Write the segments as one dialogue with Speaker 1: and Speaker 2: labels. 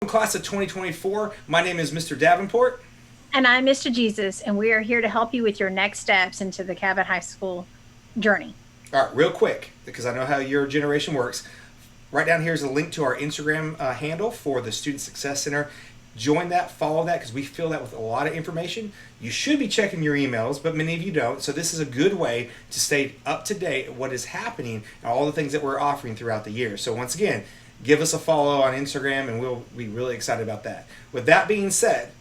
Speaker 1: Class of 2024. My name is Mr. Davenport.
Speaker 2: And I'm Mr. Jesus, and we are here to help you with your next steps into the Cabot High School journey.
Speaker 1: All right, real quick, because I know how your generation works. Right down here is a link to our Instagram handle for the Student Success Center. Join that, follow that, because we fill that with a lot of information. You should be checking your emails, but many of you don't. So this is a good way to stay up to date at what is happening and all the things that we're offering throughout the year. So once again, give us a follow on Instagram, and we'll be really excited about that. With that being said,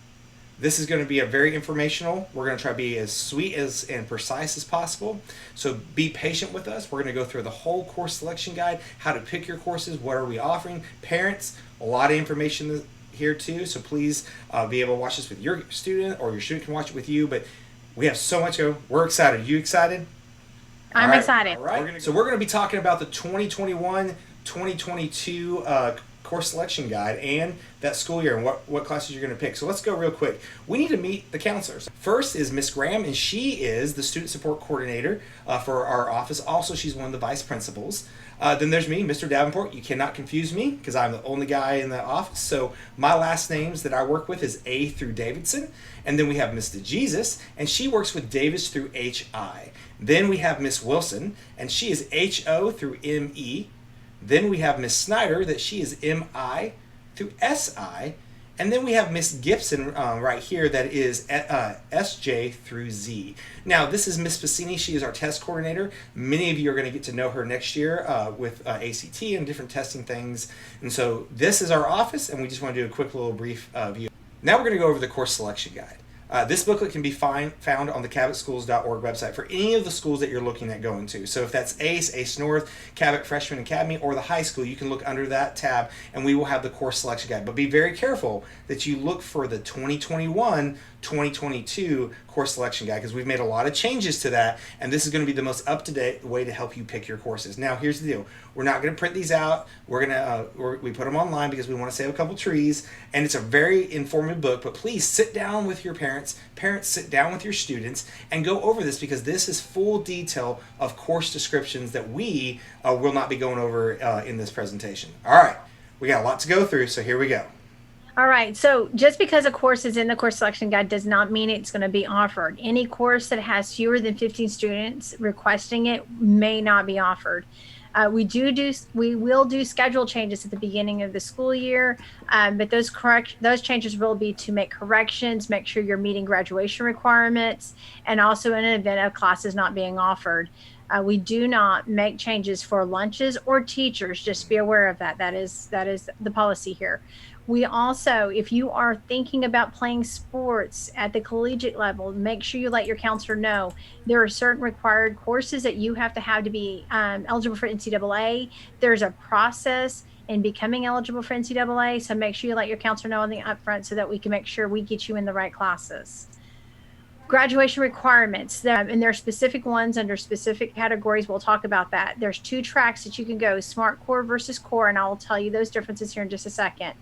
Speaker 1: this is going to be a very informational. We're going to try to be as sweet as and precise as possible. So be patient with us. We're going to go through the whole course selection guide, how to pick your courses, what are we offering. Parents, a lot of information here too. So please be able to watch this with your student, or your student can watch it with you. But we have so much to go. We're excited. Are you excited?
Speaker 2: I'm excited.
Speaker 1: All right. So we're going to be talking about the 2021-2022 course selection guide and that school year and what classes you're going to pick. So let's go real quick. We need to meet the counselors. First is Miss Graham, and she is the student support coordinator for our office. Also, she's one of the vice principals. Then there's me, Mr. Davenport. You cannot confuse me because I'm the only guy in the office. So my last names that I work with is A through Davidson. And then we have Mr. Jesus, and she works with Davis through HI. Then we have Miss Wilson, and she is HO through ME. Then we have Miss Snyder, that she is MI through SI. And then we have Miss Gibson right here, that is SJ through Z. Now, this is Miss Fassini. She is our test coordinator. Many of you are going to get to know her next year with ACT and different testing things. And so this is our office, and we just want to do a quick little brief view. Now we're going to go over the course selection guide. This booklet can be found on the cabotschools.org website for any of the schools that you're looking at going to. So if that's ACE, ACE North, Cabot Freshman Academy, or the high school, you can look under that tab and we will have the course selection guide. But be very careful that you look for the 2021-2022 course selection guide, because we've made a lot of changes to that, and this is going to be the most up-to-date way to help you pick your courses. Now, here's the deal. We're not going to print these out. We put them online because we want to save a couple trees, and it's a very informative book, but please sit down with your parents. Parents, sit down with your students and go over this, because this is full detail of course descriptions that we will not be going over in this presentation. All right, we got a lot to go through, so here we go.
Speaker 2: All right. So just because a course is in the course selection guide does not mean it's going to be offered. Any course that has fewer than 15 students requesting it may not be offered. We will do schedule changes at the beginning of the school year, but those changes will be to make corrections, make sure you're meeting graduation requirements, and also in an event of classes not being offered. We do not make changes for lunches or teachers. Just be aware of that. That is the policy here. We also, if you are thinking about playing sports at the collegiate level, make sure you let your counselor know. There are certain required courses that you have to be eligible for NCAA. There's a process in becoming eligible for NCAA, so make sure you let your counselor know on the upfront so that we can make sure we get you in the right classes. Graduation requirements, and there are specific ones under specific categories. We'll talk about that. There's 2 tracks that you can go, Smart Core versus Core, and I'll tell you those differences here in just a second.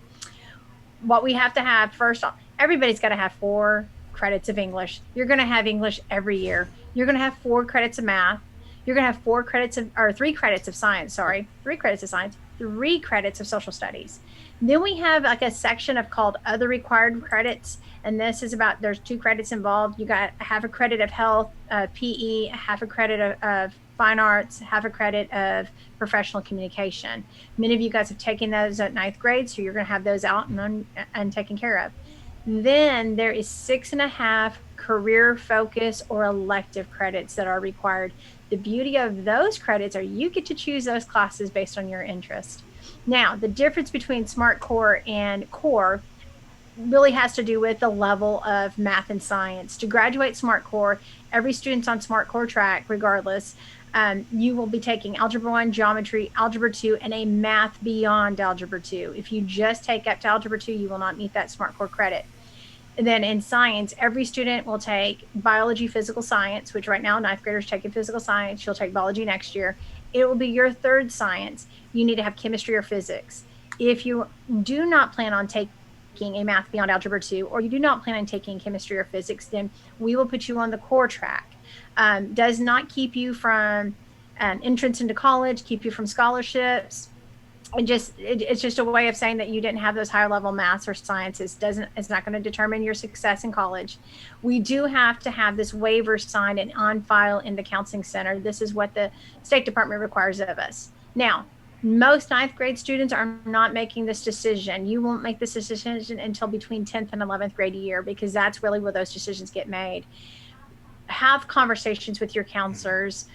Speaker 2: What we have to have first, everybody's got to have 4 credits of English. You're going to have English every year. You're going to have 4 credits of math. You're going to have 3 credits of science. 3 credits of science, 3 credits of social studies. Then we have like a section called other required credits, and this is about, there's 2 credits involved. You got half a credit of health, PE, half a credit of fine arts, half a credit of professional communication. Many of you guys have taken those at 9th grade, so you're going to have those out and taken care of. Then there is 6.5 career focus or elective credits that are required. The beauty of those credits are you get to choose those classes based on your interest. Now, the difference between Smart Core and Core really has to do with the level of math and science. To graduate Smart Core, every student's on Smart Core track regardless. You will be taking Algebra 1, Geometry, Algebra 2, and a math beyond Algebra 2. If you just take up to Algebra 2, you will not meet that Smart Core credit. And then in science, every student will take biology, physical science, which right now 9th graders taking physical science. You'll take biology next year. It will be your 3rd science. You need to have chemistry or physics. If you do not plan on taking a math beyond Algebra 2, or you do not plan on taking chemistry or physics, then we will put you on the core track. Does not keep you from entrance into college, keep you from scholarships. It's just a way of saying that you didn't have those higher level maths or sciences. Doesn't It's not going to determine your success in college. We do have to have this waiver signed and on file in the counseling center. This is what the State Department requires of us. Now, most ninth grade students are not making this decision. You won't make this decision until between 10th and 11th grade year, because that's really where those decisions get made. Have conversations with your counselors.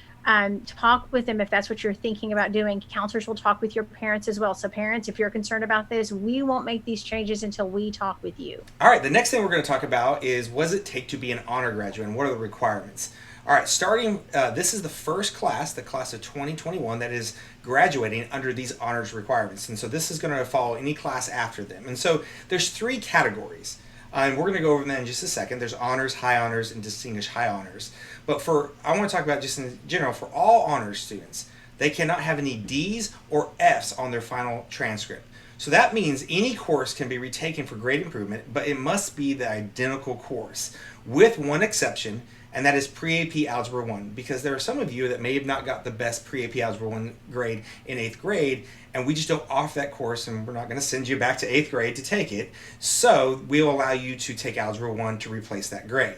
Speaker 2: Talk with them if that's what you're thinking about doing. Counselors will talk with your parents as well. So parents, if you're concerned about this, we won't make these changes until we talk with you.
Speaker 1: All right, the next thing we're going to talk about is what does it take to be an honor graduate and what are the requirements? All right, this is the first class, the class of 2021, that is graduating under these honors requirements. And so this is going to follow any class after them. And so there's 3 categories. And we're going to go over them in just a second. There's honors, high honors, and distinguished high honors. But I want to talk about just in general, for all honors students, they cannot have any D's or F's on their final transcript. So that means any course can be retaken for grade improvement, but it must be the identical course, with one exception, and that is Pre-AP Algebra 1, because there are some of you that may have not got the best Pre-AP Algebra 1 grade in 8th grade, and we just don't offer that course, and we're not going to send you back to 8th grade to take it, so we'll allow you to take Algebra 1 to replace that grade.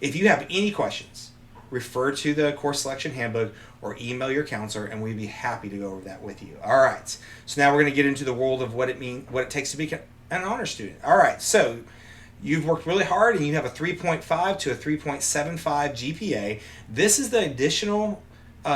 Speaker 1: If you have any questions, refer to the course selection handbook or email your counselor, and we'd be happy to go over that with you. All right, so now we're going to get into the world of what it takes to be an honor student. All right, so you've worked really hard and you have a 3.5 to a 3.75 GPA. This is the additional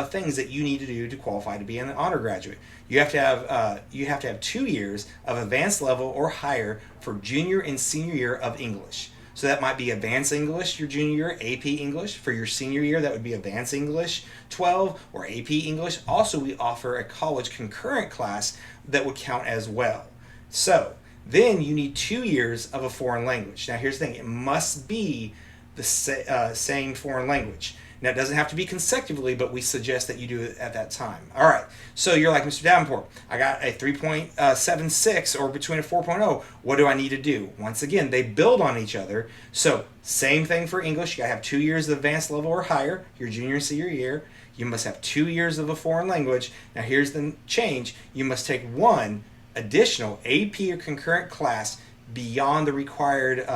Speaker 1: things that you need to do to qualify to be an honor graduate. You have to have 2 years of advanced level or higher for junior and senior year of English. So that might be Advanced English your junior year, AP English. For your senior year, that would be Advanced English 12 or AP English. Also, we offer a college concurrent class that would count as well. So then you need 2 years of a foreign language. Now here's the thing, it must be the same foreign language. Now it doesn't have to be consecutively, but we suggest that you do it at that time. All right, so you're like, Mr. Davenport, I got a 3.76 or between a 4.0. What do I need to do? Once again, they build on each other. So same thing for English. You gotta have 2 years of advanced level or higher, your junior and senior year. You must have 2 years of a foreign language. Now here's the change. You must take one additional AP or concurrent class beyond the required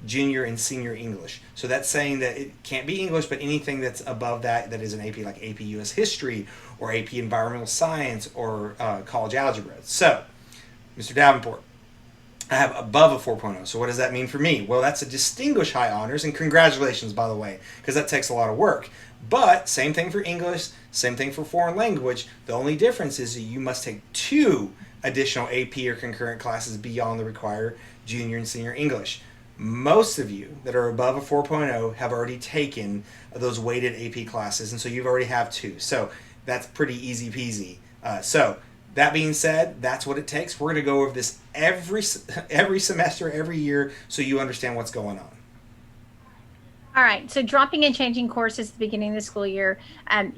Speaker 1: junior and senior English. So that's saying that it can't be English, but anything that's above that is an AP, like AP US History or AP Environmental Science or college algebra. So, Mr. Davenport, I have above a 4.0. So what does that mean for me? Well, that's a distinguished high honors, and congratulations, by the way, because that takes a lot of work. But same thing for English, same thing for foreign language. The only difference is that you must take 2 additional AP or concurrent classes beyond the required junior and senior English. Most of you that are above a 4.0 have already taken those weighted AP classes, and so you've already have 2. So that's pretty easy peasy. So that being said, that's what it takes. We're going to go over this every semester, every year, so you understand what's going on.
Speaker 2: All right, so dropping and changing courses at the beginning of the school year,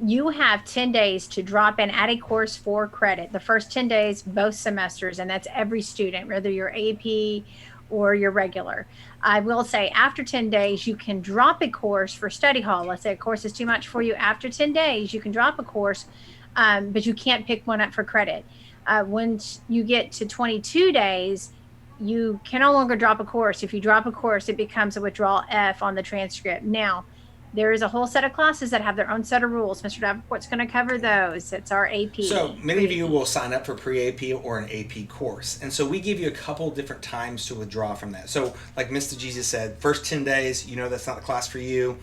Speaker 2: you have 10 days to drop and add a course for credit. The first 10 days, both semesters, and that's every student, whether you're AP or your regular. I will say after 10 days, you can drop a course for study hall. Let's say a course is too much for you. After 10 days, you can drop a course, but you can't pick one up for credit. Once you get to 22 days, you can no longer drop a course. If you drop a course, it becomes a withdrawal F on the transcript. Now, there is a whole set of classes that have their own set of rules. Mr. Davenport's going to cover those. It's our AP.
Speaker 1: So many of you will sign up for Pre-AP or an AP course. And so we give you a couple different times to withdraw from that. So like Mr. Jesus said, first 10 days, you know that's not the class for you.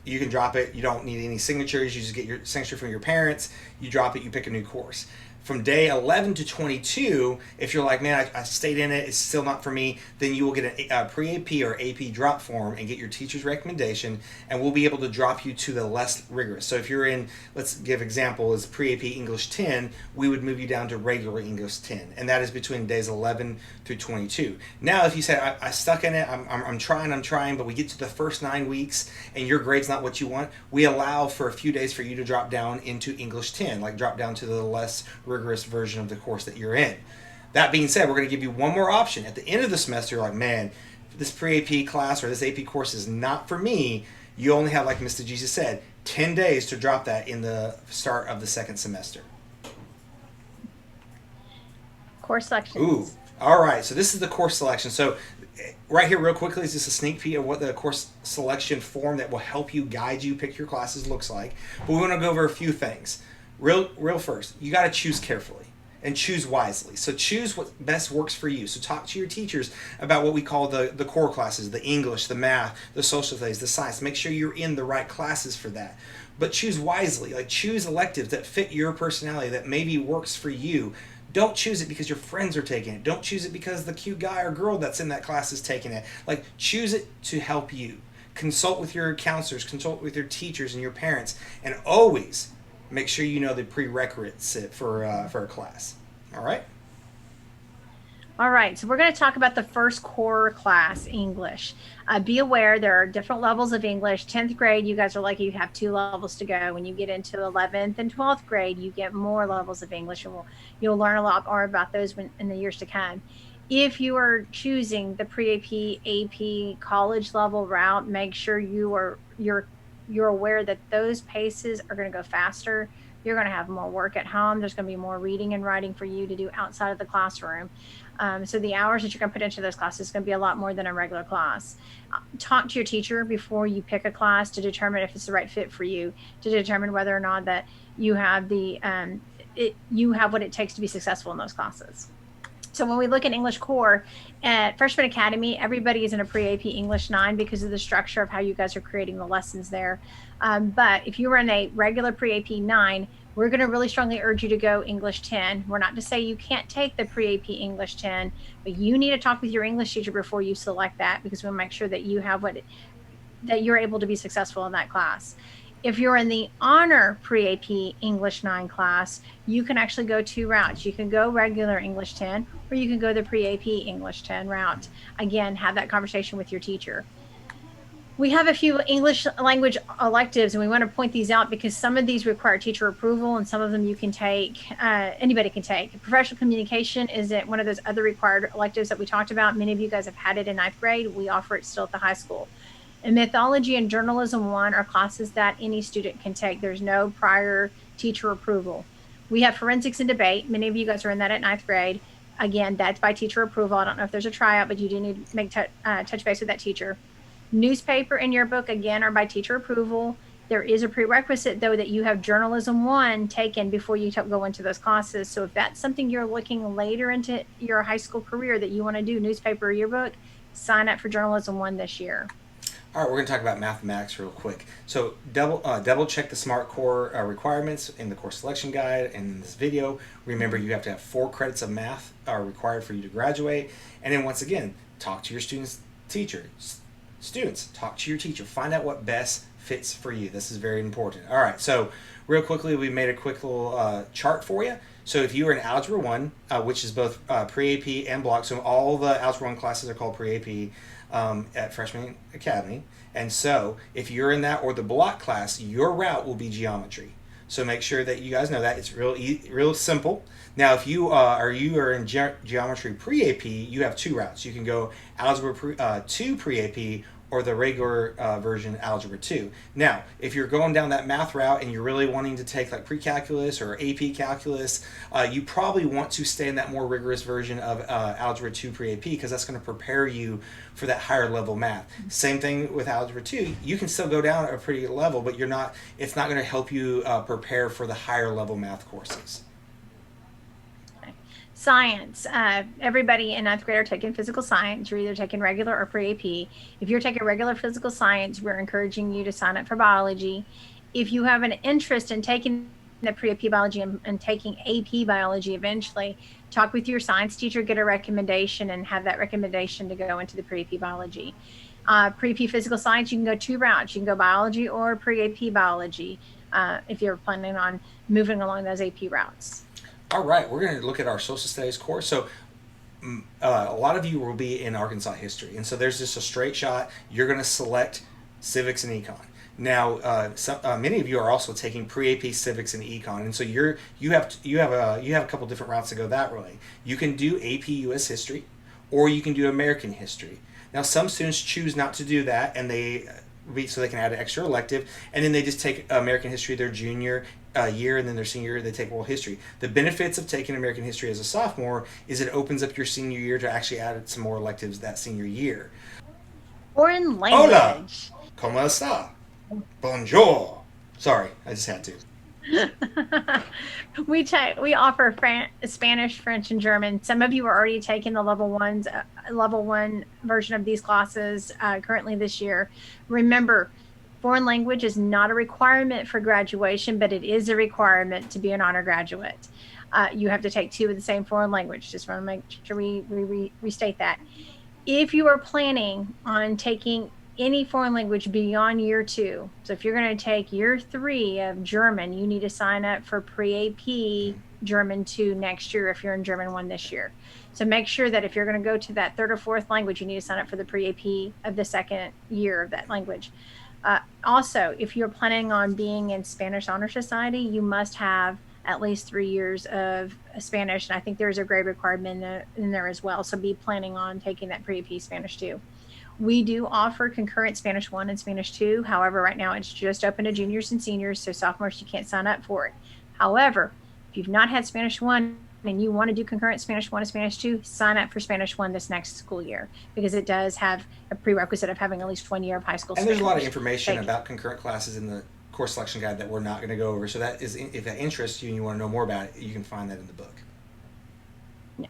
Speaker 1: You can drop it. You don't need any signatures. You just get your signature from your parents. You drop it. You pick a new course. From day 11 to 22, if you're like, man, I stayed in it, it's still not for me, then you will get a Pre-AP or AP drop form and get your teacher's recommendation, and we'll be able to drop you to the less rigorous. So if you're in, let's give example, is Pre-AP English 10, we would move you down to regular English 10, and that is between days 11 through 22. Now, if you say, I stuck in it, I'm trying, but we get to the first 9 weeks, and your grade's not what you want, we allow for a few days for you to drop down into English 10, like drop down to the less rigorous version of the course that you're in. That being said, we're going to give you one more option. At the end of the semester, you're like, man, this Pre-AP class or this AP course is not for me. You only have, like Mr. Jesus said, 10 days to drop that in the start of the second semester.
Speaker 2: Course
Speaker 1: Ooh,
Speaker 2: selections.
Speaker 1: all right. So this is the course selection. So right here, real quickly, is just a sneak peek of what the course selection form that will help you guide you pick your classes looks like. But we want to go over a few things. Real first, you got to choose carefully and choose wisely. So choose what best works for you. So talk to your teachers about what we call the core classes, the English, the math, the social studies, the science. Make sure you're in the right classes for that. But choose wisely. Like choose electives that fit your personality, that maybe works for you. Don't choose it because your friends are taking it. Don't choose it because the cute guy or girl that's in that class is taking it. Like choose it to help you. Consult with your counselors, consult with your teachers and your parents, and always make sure you know the prerequisite for a class. All right.
Speaker 2: All right, so we're going to talk about the first core class, English. Be aware there are different levels of English. 10th grade, you guys are lucky you have 2 levels to go. When you get into 11th and 12th grade, you get more levels of English, and you'll learn a lot more about those in the years to come. If you are choosing the pre-AP, AP college level route, make sure you're aware that those paces are going to go faster. You're going to have more work at home. There's going to be more reading and writing for you to do outside of the classroom. So the hours that you're going to put into those classes is going to be a lot more than a regular class. Talk to your teacher before you pick a class to determine if it's the right fit for you, to determine whether or not that you have you have what it takes to be successful in those classes. So when we look at English core at Freshman Academy, everybody is in a pre-AP English 9 because of the structure of how you guys are creating the lessons there. But if you were in a regular pre-AP 9, we're going to really strongly urge you to go English 10. We're not to say you can't take the pre-AP English 10, but you need to talk with your English teacher before you select that, because we'll make sure that you have that you're able to be successful in that class. If you're in the honor pre-AP English 9 class, you can actually go 2 routes. You can go regular English 10, or you can go the pre-AP English 10 route. Again, have that conversation with your teacher. We have a few English language electives, and we want to point these out because some of these require teacher approval, and some of them you can take, anybody can take. Professional communication is one of those other required electives that we talked about. Many of you guys have had it in 9th grade. We offer it still at the high school. And mythology and journalism 1 are classes that any student can take. There's no prior teacher approval. We have forensics and debate. Many of you guys are in that at 9th grade. Again, that's by teacher approval. I don't know if there's a tryout, but you do need to make touch base with that teacher. Newspaper and yearbook, again, are by teacher approval. There is a prerequisite, though, that you have journalism 1 taken before you go into those classes. So if that's something you're looking later into your high school career that you want to do, newspaper or yearbook, sign up for journalism 1 this year.
Speaker 1: All right, we're going to talk about mathematics real quick. So double check the SMART core requirements in the course selection guide and in this video. Remember, you have to have 4 credits of math are required for you to graduate. And then once again, talk to your teacher. Students, talk to your teacher. Find out what best fits for you. This is very important. All right, so real quickly, we made a quick little chart for you. So if you are in Algebra 1, which is both pre-AP and block, so all the Algebra 1 classes are called pre-AP at Freshman Academy. And so if you're in that or the block class, your route will be geometry. So make sure that you guys know that. It's real simple. Now, if you are in geometry pre-AP, you have 2 routes. You can go Algebra 2 pre-AP or the regular version Algebra 2. Now, if you're going down that math route and you're really wanting to take like pre-calculus or AP calculus, you probably want to stay in that more rigorous version of Algebra 2 pre-AP, because that's going to prepare you for that higher level math. Same thing with Algebra 2. You can still go down a pretty level, but it's not going to help you prepare for the higher level math courses.
Speaker 2: Science. Everybody in 9th grade are taking physical science. You're either taking regular or pre-AP. If you're taking regular physical science, we're encouraging you to sign up for biology. If you have an interest in taking the pre-AP biology and taking AP biology eventually, talk with your science teacher, get a recommendation, and have that recommendation to go into the pre-AP biology. Pre-AP physical science, you can go 2 routes. You can go biology or pre-AP biology if you're planning on moving along those AP routes.
Speaker 1: All right, we're going to look at our social studies course. So a lot of you will be in Arkansas history, and so there's just a straight shot. You're going to select civics and econ. Now, many of you are also taking pre-AP civics and econ, and so you have a couple different routes to go that way. You can do AP U.S. history, or you can do American history. Now, some students choose not to do that, and they so they can add an extra elective, and then they just take American history their junior year, and then their senior year they take world history. The benefits of taking American history as a sophomore is it opens up your senior year to actually add some more electives that senior year.
Speaker 2: Foreign
Speaker 1: Hola,
Speaker 2: language.
Speaker 1: ¿cómo está? Bonjour. Sorry, I just had to.
Speaker 2: We offer Spanish, French, and German. Some of you are already taking the level one version of these classes currently this year. Remember, foreign language is not a requirement for graduation, but it is a requirement to be an honor graduate. You have to take 2 of the same foreign language. Just want to make sure we restate that. If you are planning on taking any foreign language beyond year 2, so if you're going to take year 3 of German, you need to sign up for PreAP German 2 next year if you're in German 1 this year. So make sure that if you're going to go to that 3rd or 4th language, you need to sign up for the PreAP of the 2nd year of that language. Also, if you're planning on being in Spanish Honor Society, you must have at least 3 years of Spanish, and I think there's a grade requirement in there as well. So be planning on taking that PreAP Spanish 2. We do offer concurrent Spanish 1 and Spanish 2. However, right now it's just open to juniors and seniors, so sophomores, you can't sign up for it. However, if you've not had Spanish 1 and you want to do concurrent Spanish 1 and Spanish 2, sign up for Spanish 1 this next school year, because it does have a prerequisite of having at least 1 year of high school
Speaker 1: And
Speaker 2: Spanish.
Speaker 1: there's a lot of information about concurrent classes in the course selection guide that we're not going to go over. So that is, if that interests you and you want to know more about it, you can find that in the book.
Speaker 2: Yeah.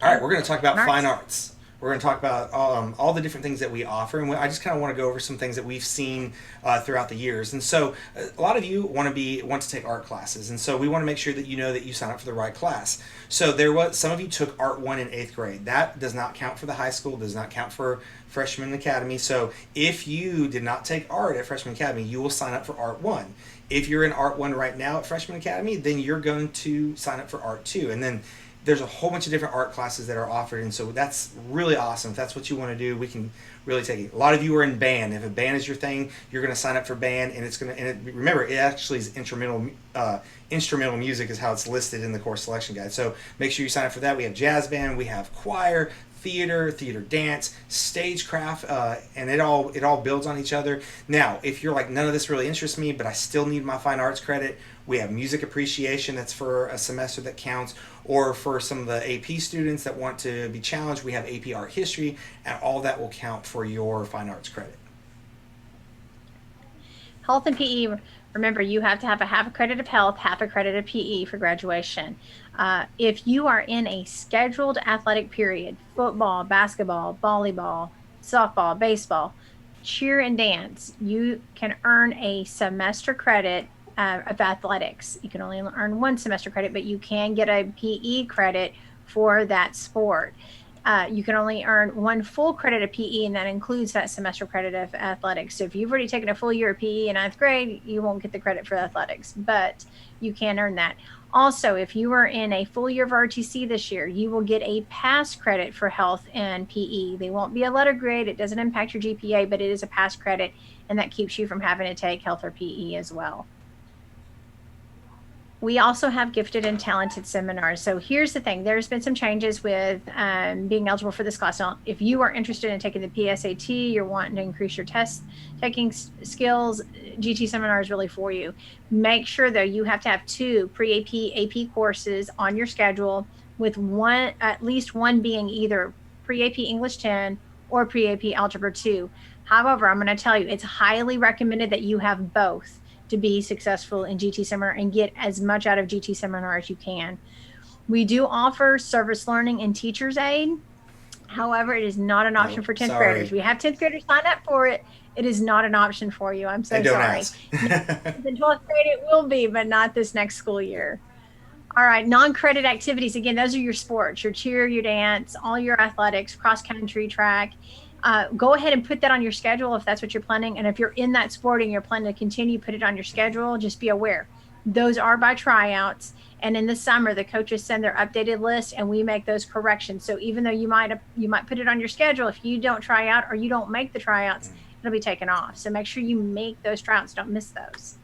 Speaker 1: All right, we're going to talk about fine arts. We're going to talk about all the different things that we offer, and I just kind of want to go over some things that we've seen throughout the years. And so, a lot of you want to take art classes, and so we want to make sure that you know that you sign up for the right class. So some of you took Art 1 in 8th grade. That does not count for the high school, does not count for Freshman Academy. So if you did not take art at Freshman Academy, you will sign up for Art 1. If you're in Art 1 right now at Freshman Academy, then you're going to sign up for Art 2, and then there's a whole bunch of different art classes that are offered, and so that's really awesome. If that's what you want to do, we can really take it. A lot of you are in band. If a band is your thing, you're going to sign up for band, and remember, it actually is instrumental music is how it's listed in the course selection guide. So make sure you sign up for that. We have jazz band, we have choir, theater dance, stagecraft, and it all builds on each other. Now, if you're like, none of this really interests me, but I still need my fine arts credit, we have music appreciation, that's for a semester that counts, or for some of the AP students that want to be challenged, we have AP art history, and all that will count for your fine arts credit.
Speaker 2: Health and PE, remember, you have to have a half a credit of health, half a credit of PE for graduation. If you are in a scheduled athletic period, football, basketball, volleyball, softball, baseball, cheer, and dance, you can earn a semester credit of athletics. You can only earn 1 semester credit, but you can get a PE credit for that sport. You can only earn 1 full credit of PE, and that includes that semester credit of athletics. So if you've already taken a full year of PE in 9th grade, you won't get the credit for athletics, but you can earn that. Also, if you are in a full year of ROTC this year, you will get a pass credit for health and PE. They won't be a letter grade. It doesn't impact your GPA, but it is a pass credit, and that keeps you from having to take health or PE as well. We also have gifted and talented seminars. So here's the thing. There's been some changes with being eligible for this class. Now, if you are interested in taking the PSAT, you're wanting to increase your test taking skills, GT seminar is really for you. Make sure, though, you have to have 2 PreAP AP courses on your schedule, with at least one being either PreAP English 10 or PreAP Algebra 2. However, I'm going to tell you, it's highly recommended that you have both to be successful in GT seminar and get as much out of GT seminar as you can. We do offer service learning and teacher's aid. However, it is not an option for 10th graders. We have 10th graders sign up for it. It is not an option for you. I'm so sorry.
Speaker 1: Don't ask.
Speaker 2: In 12th grade it will be, but not this next school year. All right, non-credit activities. Again, those are your sports, your cheer, your dance, all your athletics, cross-country, track. Go ahead and put that on your schedule if that's what you're planning. And if you're in that sport and you're planning to continue, put it on your schedule. Just be aware. Those are by tryouts. And in the summer, the coaches send their updated list and we make those corrections. So even though you might put it on your schedule, if you don't try out or you don't make the tryouts, it'll be taken off. So make sure you make those tryouts. Don't miss those.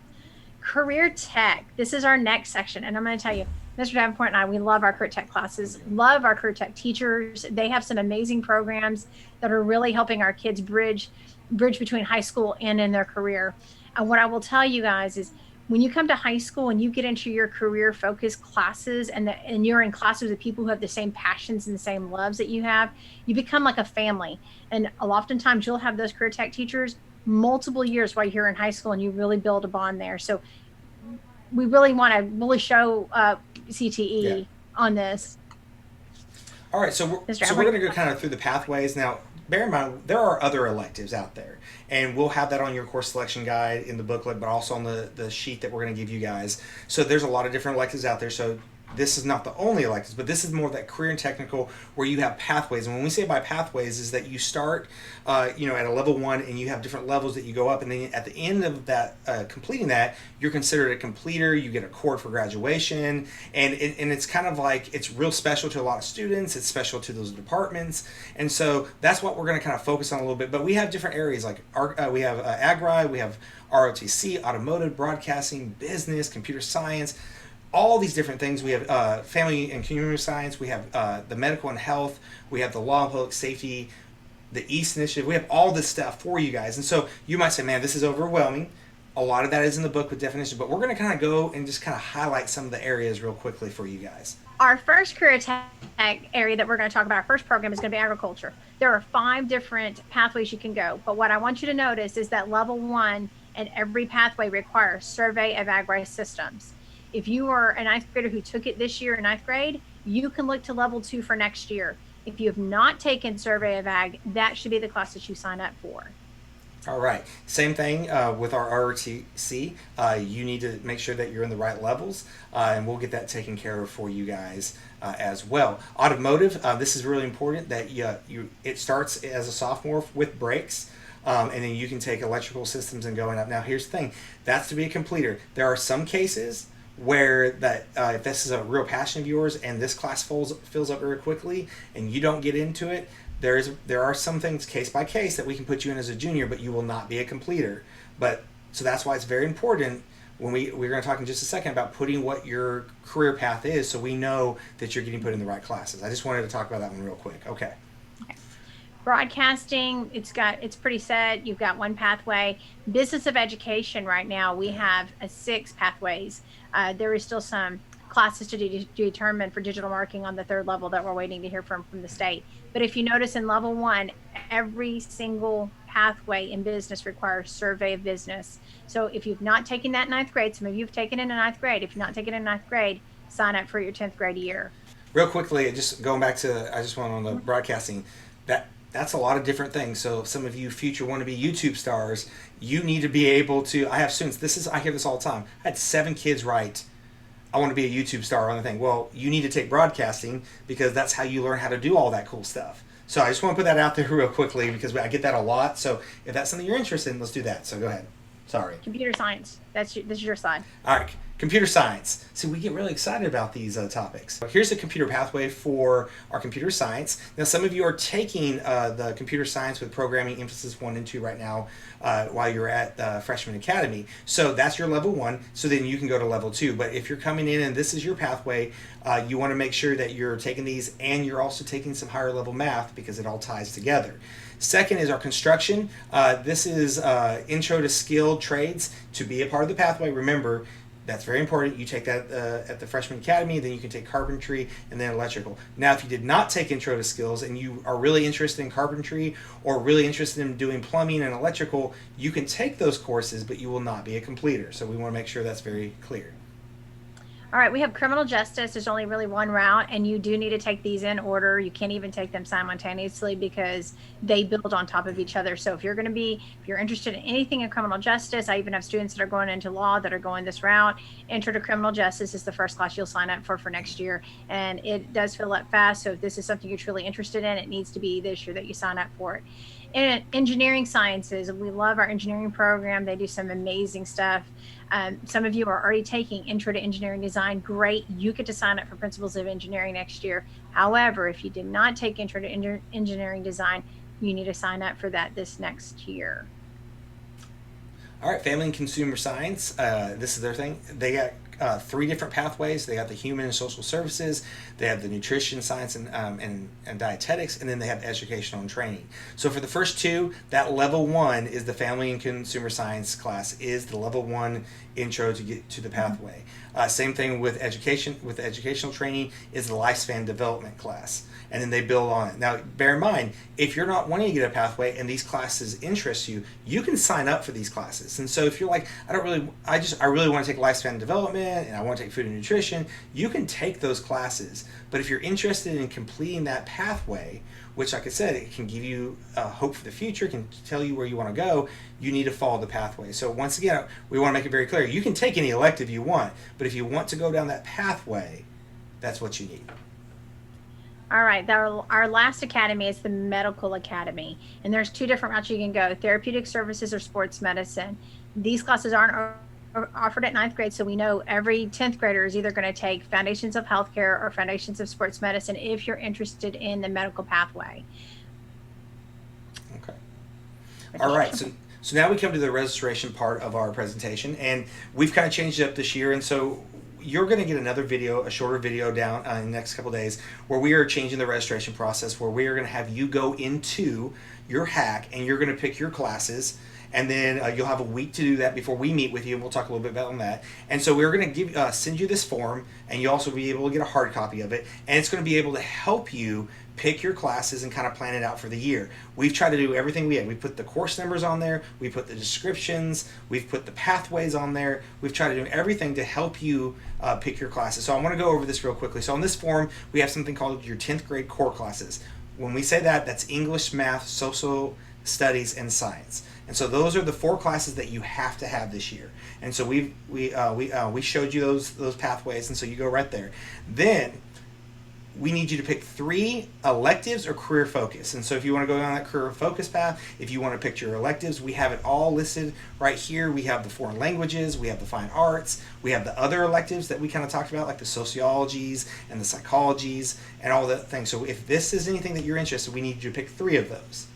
Speaker 2: Career tech. This is our next section. And I'm going to tell you, Mr. Davenport and I, we love our career tech classes, love our career tech teachers. They have some amazing programs that are really helping our kids bridge between high school and in their career. And what I will tell you guys is when you come to high school and you get into your career focused classes and you're in classes with people who have the same passions and the same loves that you have, you become like a family. And oftentimes you'll have those career tech teachers multiple years while you're in high school and you really build a bond there. So we really want to really show
Speaker 1: Yeah.
Speaker 2: CTE on this.
Speaker 1: All right, so
Speaker 2: Mr.
Speaker 1: we're
Speaker 2: Albert?
Speaker 1: going to go kind of through the pathways now. Bear in mind there are other electives out there, and we'll have that on your course selection guide in the booklet, but also on the sheet that we're going to give you guys. So there's a lot of different electives out there. So this is not the only electives, but this is more of that career and technical where you have pathways. And when we say by pathways, is that you start, at a level one, and you have different levels that you go up, and then at the end of that, completing that, you're considered a completer. You get a cord for graduation, and it's kind of like it's real special to a lot of students. It's special to those departments, and so that's what we're going to kind of focus on a little bit. But we have different areas like we have agri, we have ROTC, automotive, broadcasting, business, computer science, all these different things. We have family and community science. We have the medical and health. We have the law and public safety, the East Initiative. We have all this stuff for you guys. And so you might say, man, this is overwhelming. A lot of that is in the book with definitions, but we're going to kind of go and just kind of highlight some of the areas real quickly for you guys.
Speaker 2: Our first career tech area that we're going to talk about, our first program, is going to be agriculture. There are 5 different pathways you can go, but what I want you to notice is that level 1 and every pathway requires survey of agri systems. If you are a 9th grader who took it this year in 9th grade, you can look to level 2 for next year. If you have not taken survey of ag, that should be the class that you sign up for.
Speaker 1: All right. Same thing with our ROTC. You need to make sure that you're in the right levels, and we'll get that taken care of for you guys as well. Automotive. This is really important that it starts as a sophomore with brakes. And then you can take electrical systems and going up. Now, here's the thing. That's to be a completer. There are some cases where that if this is a real passion of yours and this class fills up very quickly and you don't get into it, there are some things case by case that we can put you in as a junior, but you will not be a completer. But so that's why it's very important when we're going to talk in just a second about putting what your career path is, so we know that you're getting put in the right classes. I just wanted to talk about that one real quick. Okay.
Speaker 2: Broadcasting, it's pretty set. You've got one pathway. Business of education, right now we have 6 pathways. There is still some classes to determine for digital marketing on the 3rd level that we're waiting to hear from the state. But if you notice in level 1, every single pathway in business requires survey of business. So if you've not taken that in 9th grade, some of you have taken it in 9th grade. If you've not taken it in 9th grade, sign up for your 10th grade year.
Speaker 1: Real quickly, just going back to, I just went on the broadcasting, that's a lot of different things. So some of you future wannabe YouTube stars, you need to be able to, I have students, I hear this all the time. I had 7 kids write, I want to be a YouTube star on the thing. Well, you need to take broadcasting because that's how you learn how to do all that cool stuff. So I just want to put that out there real quickly because I get that a lot. So if that's something you're interested in, let's do that. So go ahead. Sorry.
Speaker 2: Computer science. This is your side.
Speaker 1: All right. Computer science. See, we get really excited about these topics. Here's the computer pathway for our computer science. Now, some of you are taking the computer science with programming emphasis 1 and 2 right now while you're at the freshman academy. So that's your level 1. So then you can go to level 2. But if you're coming in and this is your pathway, you want to make sure that you're taking these and you're also taking some higher level math because it all ties together. Second is our construction. This is intro to skilled trades to be a part of the pathway. Remember, that's very important. You take that at the freshman academy, then you can take carpentry and then electrical. Now, if you did not take intro to skills and you are really interested in carpentry or really interested in doing plumbing and electrical, you can take those courses, but you will not be a completer. So we want to make sure that's very clear.
Speaker 2: All right, we have criminal justice. There's only really one route, and you do need to take these in order. You can't even take them simultaneously because they build on top of each other. So if you're interested in anything in criminal justice, I even have students that are going into law that are going this route. Intro to criminal justice is the first class you'll sign up for next year, and it does fill up fast. So if this is something you're truly interested in, it needs to be this year that you sign up for it. In engineering sciences, we love our engineering program. They do some amazing stuff. Some of you are already taking Intro to Engineering Design. Great. You get to sign up for Principles of Engineering next year. However, if you did not take Intro to Engineering Design, you need to sign up for that this next year.
Speaker 1: All right, family and consumer science. This is their thing. They got three different pathways. They have the human and social services, they have the nutrition science and dietetics, and then they have educational and training. So for the first two, that level one is the family and consumer science class, is the level one intro to get to the pathway. Same thing with education, with educational training is the lifespan development class, and then they build on it. Now bear in mind, if you're not wanting to get a pathway and these classes interest you, you can sign up for these classes. And so if you're like, I really want to take lifespan development and I want to take food and nutrition, you can take those classes. But if you're interested in completing that pathway, which like I said, it can give you hope for the future, can tell you where you want to go, you need to follow the pathway. So once again, we want to make it very clear, you can take any elective you want, but if you want to go down that pathway, that's what you need.
Speaker 2: All right, our last academy is the medical academy, and there's two different routes you can go: therapeutic services or sports medicine. These classes aren't offered at ninth grade, so we know every 10th grader is either going to take Foundations of Healthcare or Foundations of Sports Medicine if you're interested in the medical pathway.
Speaker 1: Okay. All right, so now we come to the registration part of our presentation, and we've kind of changed it up this year, and so you're going to get another video, a shorter video down in the next couple days, where we are changing the registration process, where we are going to have you go into your hack and you're going to pick your classes, and then you'll have a week to do that before we meet with you, and we'll talk a little bit about on that. And so we're going to send you this form, and you'll also be able to get a hard copy of it, and it's going to be able to help you pick your classes and kind of plan it out for the year. We've tried to do everything we had. We put the course numbers on there, we put the descriptions, we've put the pathways on there, we've tried to do everything to help you pick your classes. So I want to go over this real quickly. So on this form, we have something called your 10th grade core classes. When we say that, that's English, math, social studies, and science. And so those are the four classes that you have to have this year. And so we showed you those pathways, and so you go right there. Then we need you to pick 3 electives or career focus. And so if you want to go down that career focus path, if you want to pick your electives, we have it all listed right here. We have the foreign languages, we have the fine arts, we have the other electives that we kind of talked about, like the sociologies and the psychologies and all that things. So if this is anything that you're interested in, we need you to pick 3 of those.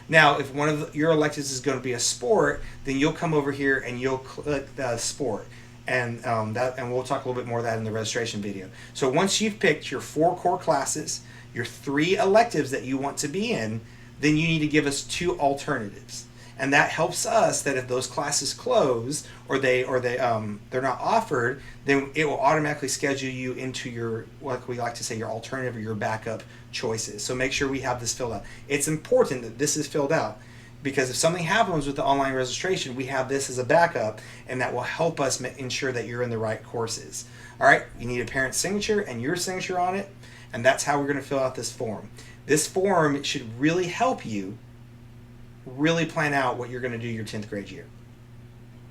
Speaker 1: Now, if one of your electives is going to be a sport, then you'll come over here and you'll click the sport. And we'll talk a little bit more of that in the registration video. So once you've picked your 4 core classes, your 3 electives that you want to be in, then you need to give us 2 alternatives. And that helps us that if those classes close or they're not offered, then it will automatically schedule you into your, what we like to say, your alternative or your backup choices. So make sure we have this filled out. It's important that this is filled out, because if something happens with the online registration, we have this as a backup, and that will help us ensure that you're in the right courses. All right, you need a parent's signature and your signature on it, and that's how we're going to fill out this form. This form should really help you really plan out what you're going to do your 10th grade year.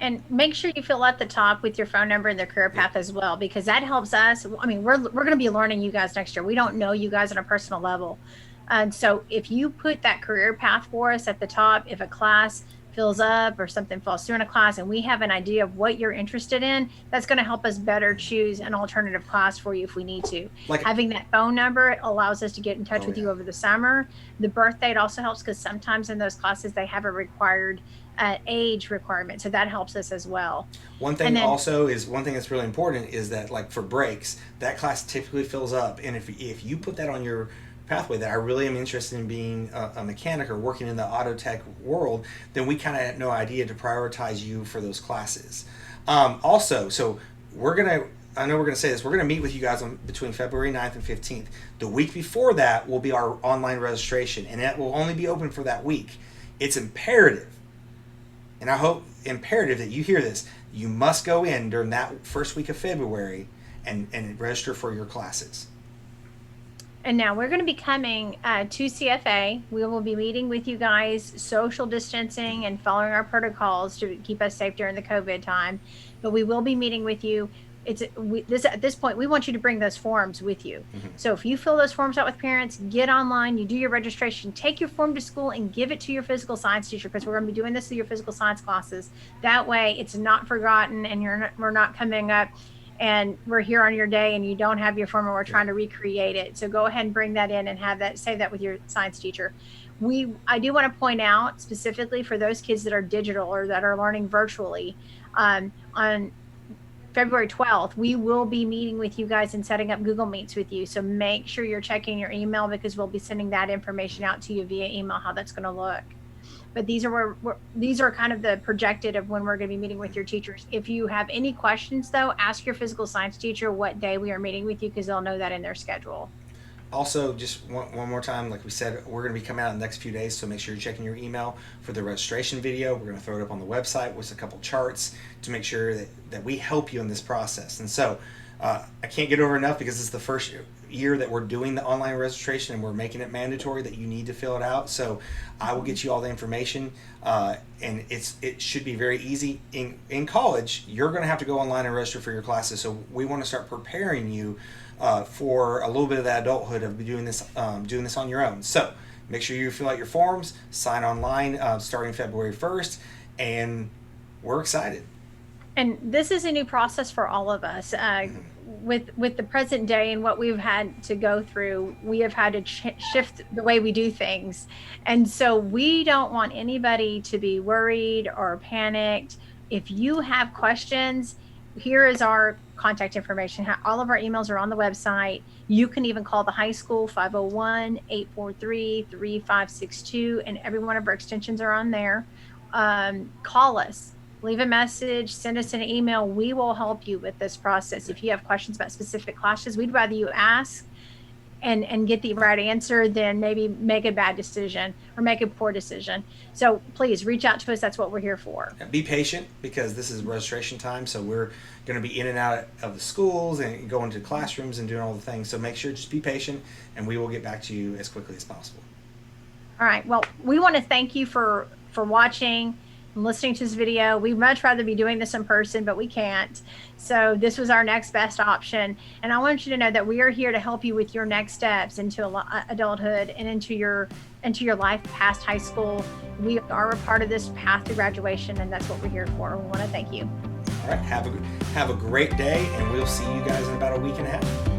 Speaker 2: And make sure you fill out the top with your phone number and the career path as well, because that helps us. I mean, we're going to be learning you guys next year. We don't know you guys on a personal level. And so if you put that career path for us at the top, if a class fills up or something falls through in a class and we have an idea of what you're interested in, that's going to help us better choose an alternative class for you if we need to. Like, having that phone number allows us to get in touch with you over the summer. The birth date also helps, because sometimes in those classes they have a required age requirement, so that helps us as well.
Speaker 1: One thing that's really important is that, like, for breaks, that class typically fills up, and if you put that on your pathway that I really am interested in being a mechanic or working in the auto tech world, then we kind of have no idea to prioritize you for those classes. Also, so I know we're gonna say this, we're gonna meet with you guys between February 9th and 15th. The week before that will be our online registration, and that will only be open for that week. It's imperative, and I hope imperative that you hear this, you must go in during that first week of February and register for your classes.
Speaker 2: And now we're going to be coming to CFA. We will be meeting with you guys, social distancing and following our protocols to keep us safe during the COVID time. But we will be meeting with you. At this point, we want you to bring those forms with you. Mm-hmm. So if you fill those forms out with parents, get online, you do your registration, take your form to school and give it to your physical science teacher, because we're going to be doing this through your physical science classes. That way it's not forgotten, and we're not coming up and we're here on your day and you don't have your form and we're trying to recreate it. So go ahead and bring that in and save that with your science teacher. I do want to point out specifically for those kids that are digital or that are learning virtually, on February 12th, we will be meeting with you guys and setting up Google Meets with you. So make sure you're checking your email, because we'll be sending that information out to you via email, how that's going to look. But these are these are kind of the projected of when we're going to be meeting with your teachers. If you have any questions, though, ask your physical science teacher what day we are meeting with you, because they'll know that in their schedule.
Speaker 1: Also, just one more time, like we said, we're going to be coming out in the next few days, so make sure you're checking your email for the registration video. We're going to throw it up on the website with a couple charts to make sure that we help you in this process. And so I can't get over enough, because it's the first year that we're doing the online registration and we're making it mandatory that you need to fill it out. So I will get you all the information, and it should be very easy. In college, you're going to have to go online and register for your classes, so we want to start preparing you for a little bit of that adulthood of doing this on your own. So make sure you fill out your forms, sign online starting February 1st, and we're excited.
Speaker 2: And this is a new process for all of us. With the present day and what we've had to go through, we have had to shift the way we do things. And so we don't want anybody to be worried or panicked. If you have questions, here is our contact information. All of our emails are on the website. You can even call the high school, 501-843-3562, and every one of our extensions are on there. Call us, leave a message, send us an email. We will help you with this process. If you have questions about specific classes, we'd rather you ask and get the right answer than maybe make a bad decision or make a poor decision. So please reach out to us. That's what we're here for.
Speaker 1: Be patient, because this is registration time, so we're going to be in and out of the schools and going to classrooms and doing all the things. So make sure, just be patient, and we will get back to you as quickly as possible.
Speaker 2: All right. Well, we want to thank you for watching and listening to this video. We'd much rather be doing this in person, but we can't. So this was our next best option. And I want you to know that we are here to help you with your next steps into adulthood and into your life past high school. We are a part of this path to graduation, and that's what we're here for. We want to thank you.
Speaker 1: All right. Have a great day, and we'll see you guys in about a week and a half.